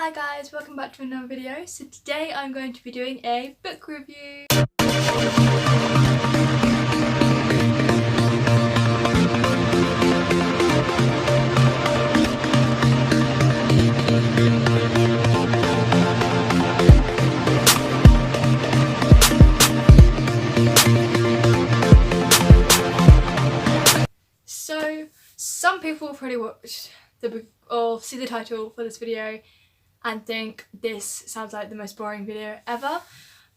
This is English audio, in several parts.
Hi guys, welcome back to another video. So today I'm going to be doing a book review. So some people will probably watch the book or see the title for this video and think this sounds like the most boring video ever,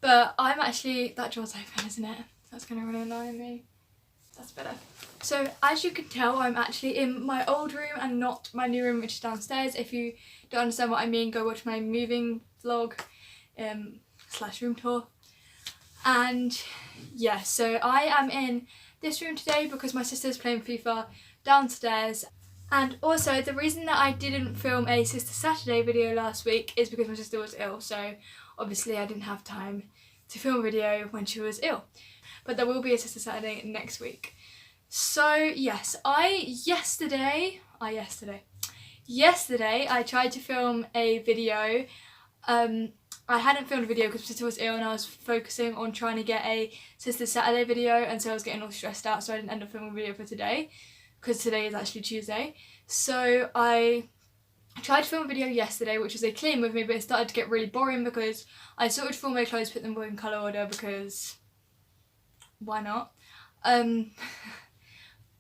but I'm actually, that door's open, isn't it? That's gonna really annoy me. That's better. So as you can tell, I'm actually in my old room and not my new room, which is downstairs. If you don't understand what I mean, go watch my moving vlog slash room tour. And yeah, so I am in this room today because my sister's playing FIFA downstairs. And also the reason that I didn't film a Sister Saturday video last week is because my sister was ill, so obviously I didn't have time to film a video when she was ill. But there will be a Sister Saturday next week. So yes, yesterday I tried to film a video. I hadn't filmed a video because my sister was ill and I was focusing on trying to get a Sister Saturday video, and so I was getting all stressed out, so I didn't end up filming a video for today because today is actually Tuesday. So I tried to film a video yesterday, which was a clean with me, but it started to get really boring because I sorted for my clothes, put them all in colour order because why not?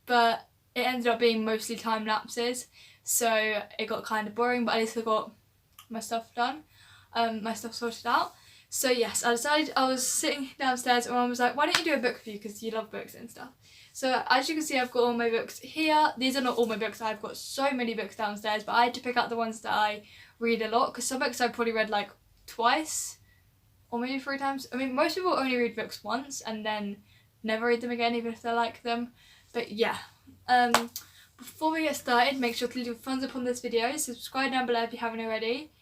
But it ended up being mostly time lapses, so it got kind of boring, but at least I got my stuff done, my stuff sorted out. So yes, I decided, I was sitting downstairs and Mum was like, why don't you do a book review because you love books and stuff. So as you can see, I've got all my books here. These are not all my books, I've got so many books downstairs, but I had to pick out the ones that I read a lot because some books I've probably read like twice or maybe 3 times. I mean, most people only read books once and then never read them again even if they like them. But yeah, before we get started, make sure to leave a thumbs up on this video, subscribe down below if you haven't already,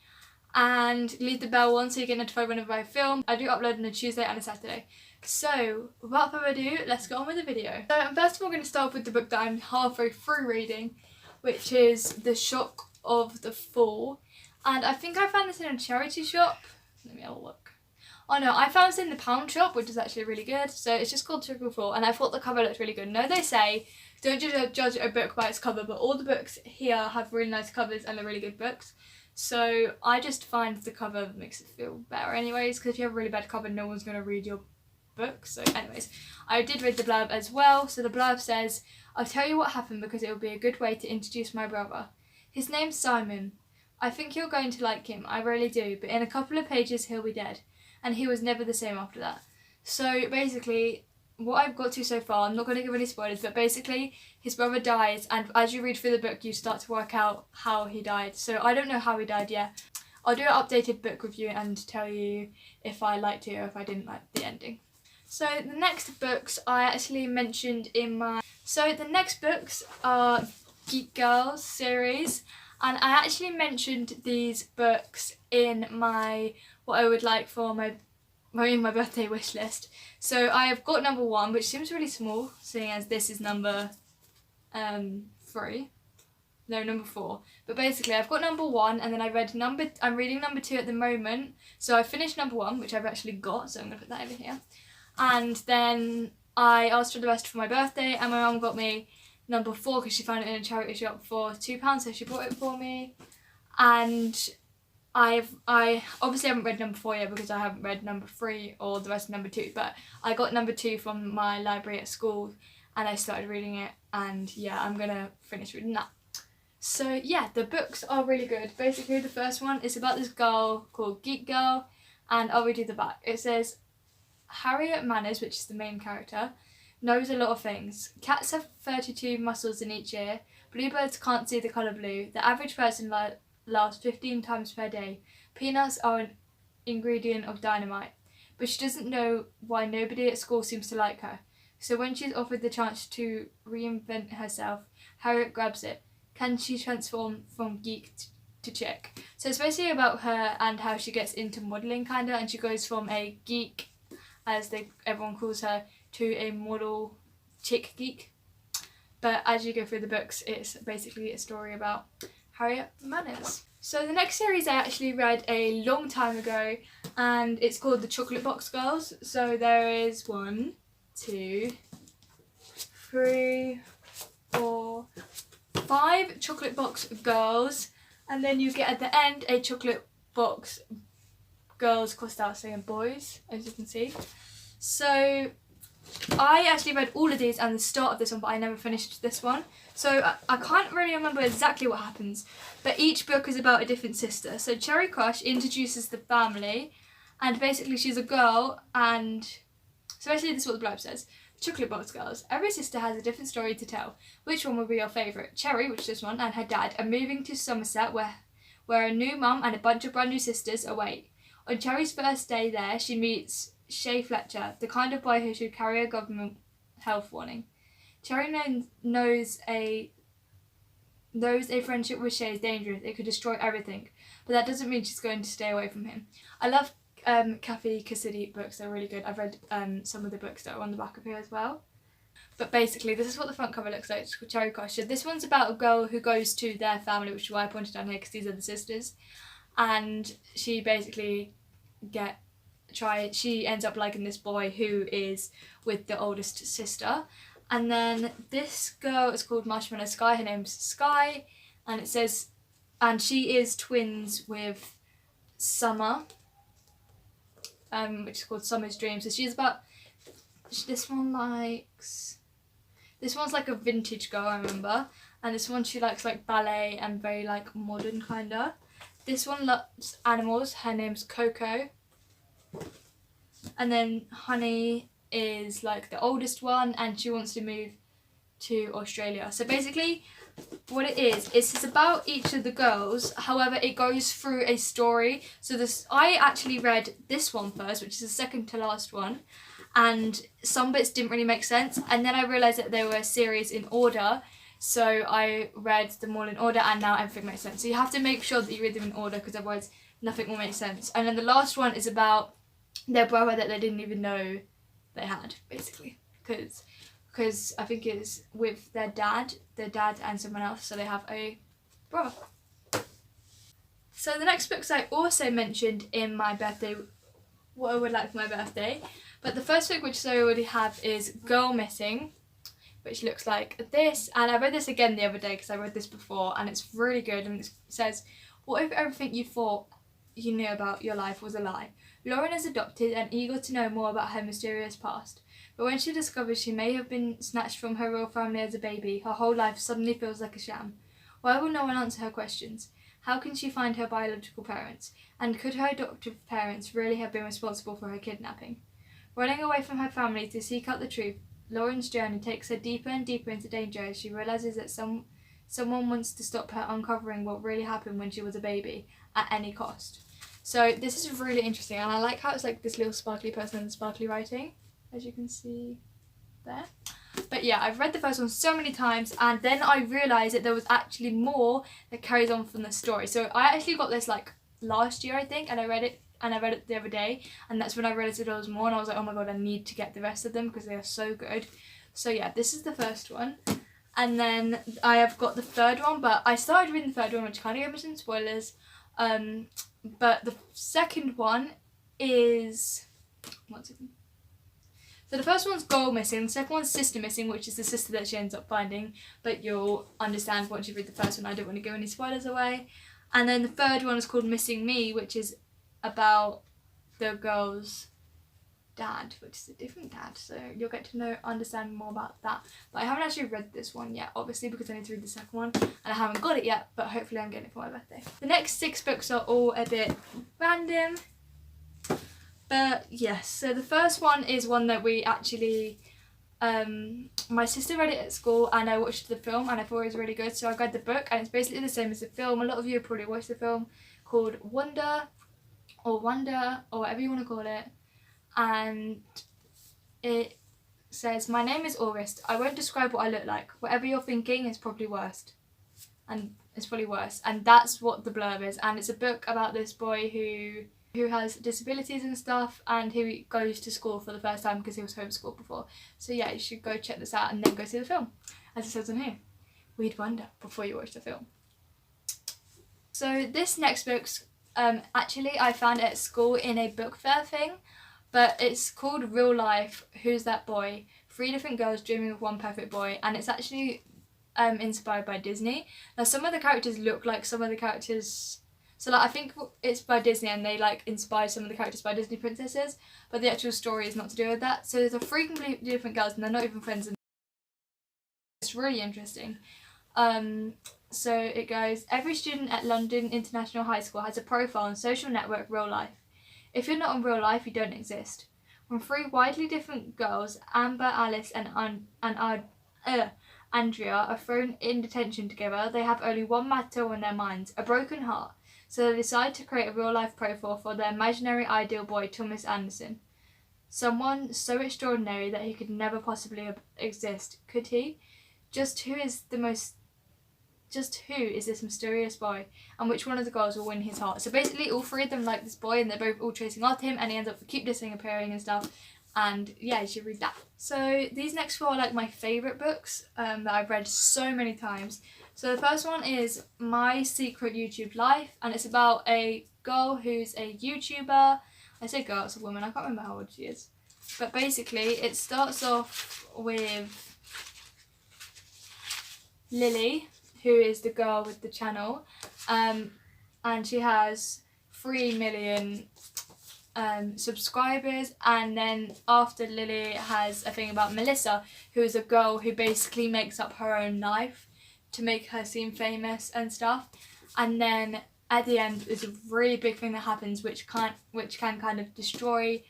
and leave the bell on so you get notified whenever I film. I do upload on a Tuesday and a Saturday. So without further ado, let's get on with the video. So first of all, I'm going to start with the book that I'm halfway through reading, which is The Shock of the Fall. And I think I found this in a charity shop. Let me have a look. Oh no, I found this in the pound shop, which is actually really good. So it's just called Shock of the Fall, and I thought the cover looked really good. No, they say don't judge a book by its cover, but all the books here have really nice covers and they're really good books. So I just find the cover makes it feel better anyways, because if you have a really bad cover, no one's going to read your book. So anyways, I did read the blurb as well. So the blurb says, I'll tell you what happened because it will be a good way to introduce my brother. His name's Simon. I think you're going to like him, I really do, but in a couple of pages he'll be dead. And he was never the same after that. So basically, what I've got to so far, I'm not going to give any spoilers, but basically his brother dies, and as you read through the book you start to work out how he died. So I don't know how he died yet. I'll do an updated book review and tell you if I liked it or if I didn't like the ending. So the next books I actually mentioned in my... So the next books are Geek Girls series, and I actually mentioned these books in my what I would like for my birthday wish list. So I have got number 1, which seems really small, seeing as this is number 3. No, number 4. But basically I've got number 1, and then I'm reading number 2 at the moment. So I finished number 1, which I've actually got, so I'm going to put that over here. And then I asked for the rest for my birthday, and my mum got me number 4 because she found it in a charity shop for £2, so she bought it for me. And I obviously haven't read number 4 yet because I haven't read number 3 or the rest of number 2, but I got number 2 from my library at school and I started reading it, and yeah, I'm gonna finish reading that. So yeah, the books are really good. Basically the first one is about this girl called Geek Girl, and I'll read you the back. It says, Harriet Manners, which is the main character, knows a lot of things. Cats have 32 muscles in each ear. Bluebirds can't see the colour blue. The average person laughs 15 times per day. Peanuts are an ingredient of dynamite. But she doesn't know why nobody at school seems to like her. So when she's offered the chance to reinvent herself, Harriet grabs it. Can she transform from geek to chick? So it's basically about her and how she gets into modelling kinda, and she goes from a geek, as everyone calls her, to a model chick geek. But as you go through the books, it's basically a story about Harriet Manners. So the next series I actually read a long time ago, and it's called The Chocolate Box Girls. So there is 1, 2, 3, 4, 5 chocolate box girls, and then you get at the end a chocolate box girls crossed out saying boys, as you can see. So I actually read all of these and the start of this one, but I never finished this one. So I can't really remember exactly what happens, but each book is about a different sister. So Cherry Crush introduces the family, and basically she's a girl, and so basically this is what the blurb says. Chocolate Box Girls. Every sister has a different story to tell. Which one will be your favourite? Cherry, which is this one, and her dad are moving to Somerset where a new mum and a bunch of brand new sisters await. On Cherry's first day there, she meets Shay Fletcher, the kind of boy who should carry a government health warning. Cherry knows a friendship with Shay is dangerous. It could destroy everything, but that doesn't mean she's going to stay away from him. I love Kathy Cassidy books. They're really good. I've read some of the books that are on the back of here as well. But basically, this is what the front cover looks like. It's called Cherry Crush. So this one's about a girl who goes to their family, which is why I pointed down here, because these are the sisters, and she basically she ends up liking this boy who is with the oldest sister. And then this girl is called Marshmallow Sky. Her name's Sky, and it says, and she is twins with Summer, which is called Summer's Dream. So she's about, this one's like a vintage girl, I remember, and this one she likes like ballet and very like modern kinda. This one loves animals. Her name's Coco. And then Honey is like the oldest one, and she wants to move to Australia. So basically what it is it's about each of the girls, however it goes through a story. So I actually read this one first, which is the second to last one, and some bits didn't really make sense, and then I realised that they were a series in order, so I read them all in order, and now everything makes sense. So you have to make sure that you read them in order, because otherwise nothing will make sense. And then the last one is about their brother that they didn't even know they had, basically, because I think it's with their dad and someone else, so they have a brother. So the next books I also mentioned in my birthday, what I would like for my birthday, but the first book, which I already have, is Girl Missing, which looks like this, and I read this again the other day because I read this before, and it's really good. And it says, what if everything you thought you knew about your life was a lie? Lauren is adopted and eager to know more about her mysterious past, but when she discovers she may have been snatched from her real family as a baby, her whole life suddenly feels like a sham. Why will no one answer her questions? How can she find her biological parents? And could her adoptive parents really have been responsible for her kidnapping? Running away from her family to seek out the truth, Lauren's journey takes her deeper and deeper into danger as she realises that someone wants to stop her uncovering what really happened when she was a baby, at any cost. So this is really interesting, and I like how it's like this little sparkly person and sparkly writing, as you can see there. But yeah, I've read the first one so many times, and then I realised that there was actually more that carries on from the story. So I actually got this like last year, I think, and I read it the other day, and that's when I realised that there was more, and I was like, oh my god, I need to get the rest of them because they are so good. So yeah, this is the first one, and then I have got the third one, but I started reading the third one, which kind of gave me some spoilers. But the second one is, one second. So the first one's Girl Missing, the second one's Sister Missing, which is the sister that she ends up finding, but you'll understand once you read the first one. I don't want to give any spoilers away. And then the third one is called Missing Me, which is about the girl's dad, which is a different dad, so you'll get to understand more about that. But I haven't actually read this one yet, obviously, because I need to read the second one, and I haven't got it yet, but hopefully I'm getting it for my birthday. The next 6 books are all a bit random, but yes. So the first one is one that we actually, my sister read it at school, and I watched the film, and I thought it was really good, so I read the book, and it's basically the same as the film. A lot of you have probably watched the film, called Wonder, or whatever you want to call it. And it says, my name is August. I won't describe what I look like. Whatever you're thinking is probably worst. And it's probably worse. And that's what the blurb is. And it's a book about this boy who has disabilities and stuff, and who goes to school for the first time because he was homeschooled before. So yeah, you should go check this out and then go see the film. As it says on here, read Wonder before you watch the film. So this next book's actually I found it at school in a book fair thing, but it's called Real Life, Who's That Boy? 3 different girls dreaming of one perfect boy, and it's actually inspired by Disney. Now some of the characters look like some of the characters, so like I think it's by Disney and they like inspire some of the characters by Disney princesses, but the actual story is not to do with that. So there's 3 completely different girls and they're not even friends, and it's really interesting. So it goes, every student at London International High School has a profile on social network Real Life. If you're not on Real Life, you don't exist. When 3 widely different girls, Amber, Alice and Andrea, are thrown in detention together, they have only one matter on their minds, a broken heart. So they decide to create a real life profile for their imaginary ideal boy, Thomas Anderson. Someone so extraordinary that he could never possibly exist, could he? Just who is this mysterious boy, and which one of the girls will win his heart? So basically all 3 of them like this boy and they're both all chasing after him, and he ends up keep disappearing and stuff, and yeah, you should read that. So these next 4 are like my favourite books that I've read so many times. So the first one is My Secret YouTube Life, and it's about a girl who's a YouTuber. I say girl, it's a woman, I can't remember how old she is, but basically it starts off with Lily, who is the girl with the channel, and she has 3 million subscribers, and then after Lily has a thing about Melissa, who is a girl who basically makes up her own life to make her seem famous and stuff, and then at the end there's a really big thing that happens which can kind of destroy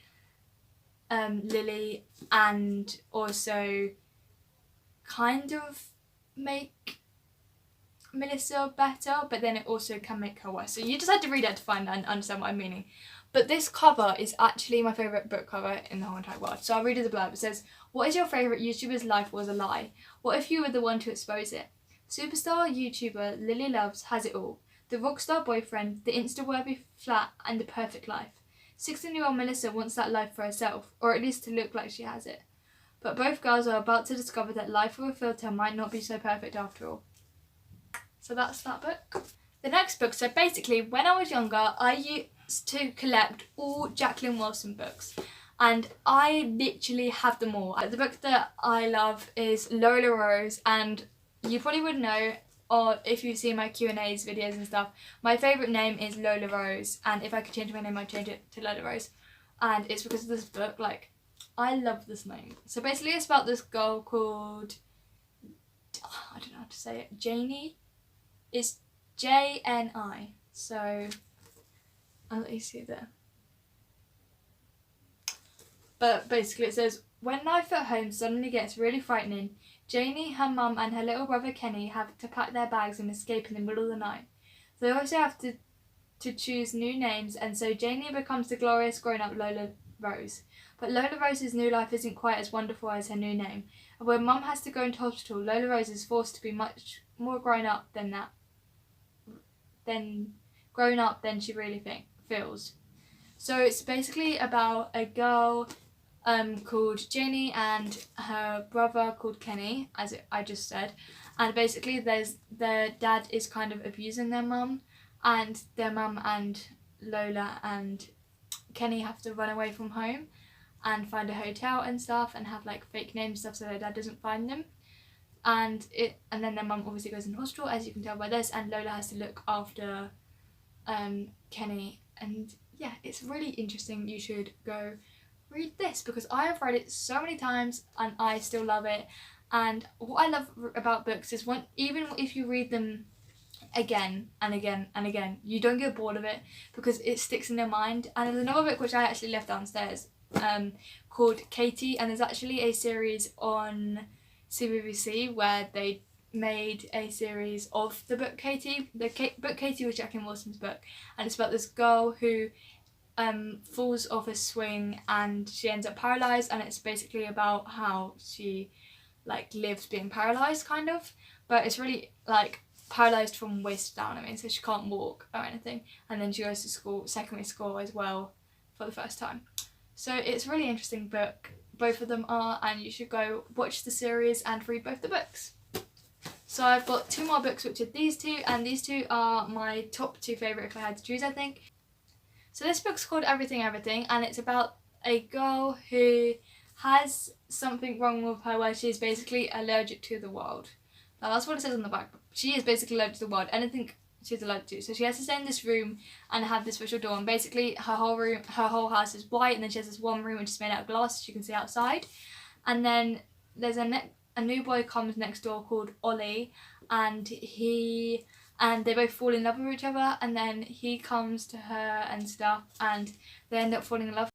Lily and also kind of make Melissa better, but then it also can make her worse. So you just had to read it to find out and understand what I'm meaning. But this cover is actually my favourite book cover in the whole entire world. So I'll read you the blurb. It says, what is your favourite YouTuber's life was a lie? What if you were the one to expose it? Superstar YouTuber Lily Loves has it all. The rockstar boyfriend, the Insta-worthy flat, and the perfect life. 16-year-old Melissa wants that life for herself, or at least to look like she has it. But both girls are about to discover that life with a filter might not be so perfect after all. So that's that book. The next book, so basically when I was younger I used to collect all Jacqueline Wilson books, and I literally have them all. The book that I love is Lola Rose, and you probably would know, or if you've seen my Q&As videos and stuff, my favourite name is Lola Rose, and if I could change my name I'd change it to Lola Rose, and it's because of this book. Like, I love this name. So basically it's about this girl called, I don't know how to say it, Janie? It's Jni. So I'll let you see there. But basically it says, when life at home suddenly gets really frightening, Janie, her mum and her little brother Kenny have to pack their bags and escape in the middle of the night. They also have to choose new names, and so Janie becomes the glorious grown-up Lola Rose. But Lola Rose's new life isn't quite as wonderful as her new name. And when mum has to go into hospital, Lola Rose is forced to be much more grown up than she really feels. So it's basically about a girl called Jenny and her brother called Kenny, as I just said, and basically their dad is kind of abusing their mum, and their mum and Lola and Kenny have to run away from home and find a hotel and stuff and have like fake names and stuff so their dad doesn't find them. And then their mum obviously goes in hospital, as you can tell by this, and Lola has to look after Kenny. And yeah, it's really interesting. You should go read this because I have read it so many times and I still love it. And what I love about books is even if you read them again and again and again, you don't get bored of it because it sticks in your mind. And there's another book which I actually left downstairs called Katie, and there's actually a series on CBBC where they made a series of the book Katie. The book Katie was Jacqueline Wilson's book, and it's about this girl who falls off a swing and she ends up paralysed, and it's basically about how she like lives being paralysed kind of, but it's really like paralysed from waist down, I mean, so she can't walk or anything, and then she goes to school, secondary school as well for the first time. So it's a really interesting book, both of them are, and you should go watch the series and read both the books. So I've got 2 more books, which are these 2, and these 2 are my top 2 favourite if I had to choose, I think. So this book's called Everything Everything, and it's about a girl who has something wrong with her where she's basically allergic to the world. Now that's what it says on the back. She is basically allergic to the world, anything she's allergic to. So she has to stay in this room and have this special door, and basically her whole house is white, and then she has this one room which is made out of glass so she can see outside. And then there's a new boy comes next door called Ollie, and they both fall in love with each other, and then he comes to her and stuff, and they end up falling in love.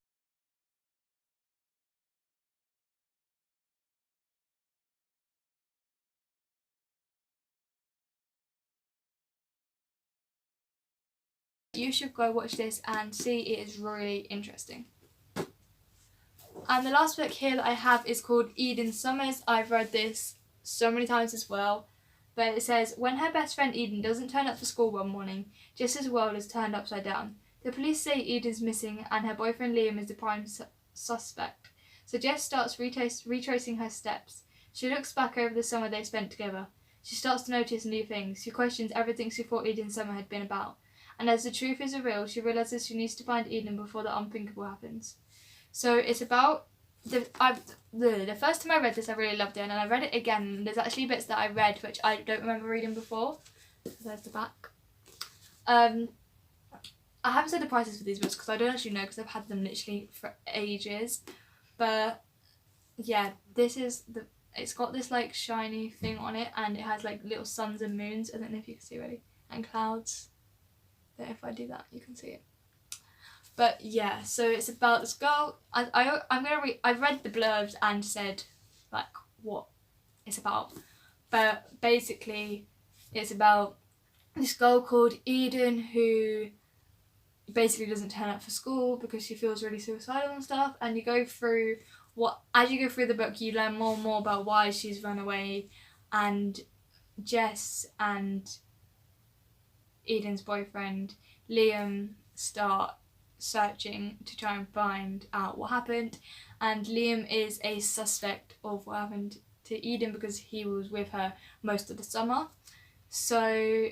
You should go watch this and see, it is really interesting. And the last book here that I have is called Eden Summers. I've read this so many times as well. But it says, when her best friend Eden doesn't turn up for school one morning, just as the world is turned upside down. The police say Eden's missing and her boyfriend Liam is the prime suspect. So Jess starts retracing her steps. She looks back over the summer they spent together. She starts to notice new things. She questions everything she thought Eden's summer had been about. And as the truth is revealed, she realises she needs to find Eden before the unthinkable happens. So it's about the first time I read this, I really loved it, and then I read it again. There's actually bits that I read which I don't remember reading before. There's the back. I haven't said the prices for these books because I don't actually know, because I've had them literally for ages. But yeah, this is it's got this like shiny thing on it, and it has like little suns and moons. I don't know if you can see really, and clouds. But if I do that, you can see it. But yeah, so it's about this girl. I'm gonna read. I've read the blurbs and said like what it's about, but basically it's about this girl called Eden who basically doesn't turn up for school because she feels really suicidal and stuff. And you go through as you go through the book, you learn more and more about why she's run away, and Jess and Eden's boyfriend Liam start searching to try and find out what happened, and Liam is a suspect of what happened to Eden because he was with her most of the summer. So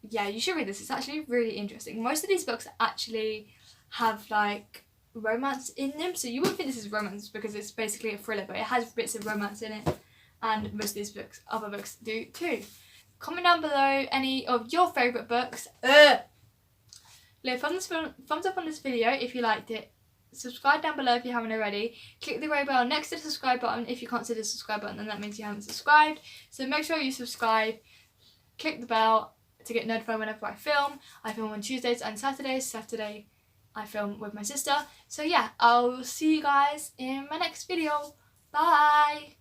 yeah, you should read this. It's actually really interesting. Most of these books actually have like romance in them, so you wouldn't think this is romance because it's basically a thriller, but it has bits of romance in it, and most of these other books do too. Comment down below any of your favourite books. Leave a thumbs up on this video if you liked it. Subscribe down below if you haven't already. Click the grey bell next to the subscribe button. If you can't see the subscribe button, then that means you haven't subscribed. So make sure you subscribe. Click the bell to get notified whenever I film. I film on Tuesdays and Saturdays. Saturday I film with my sister. So yeah, I'll see you guys in my next video. Bye!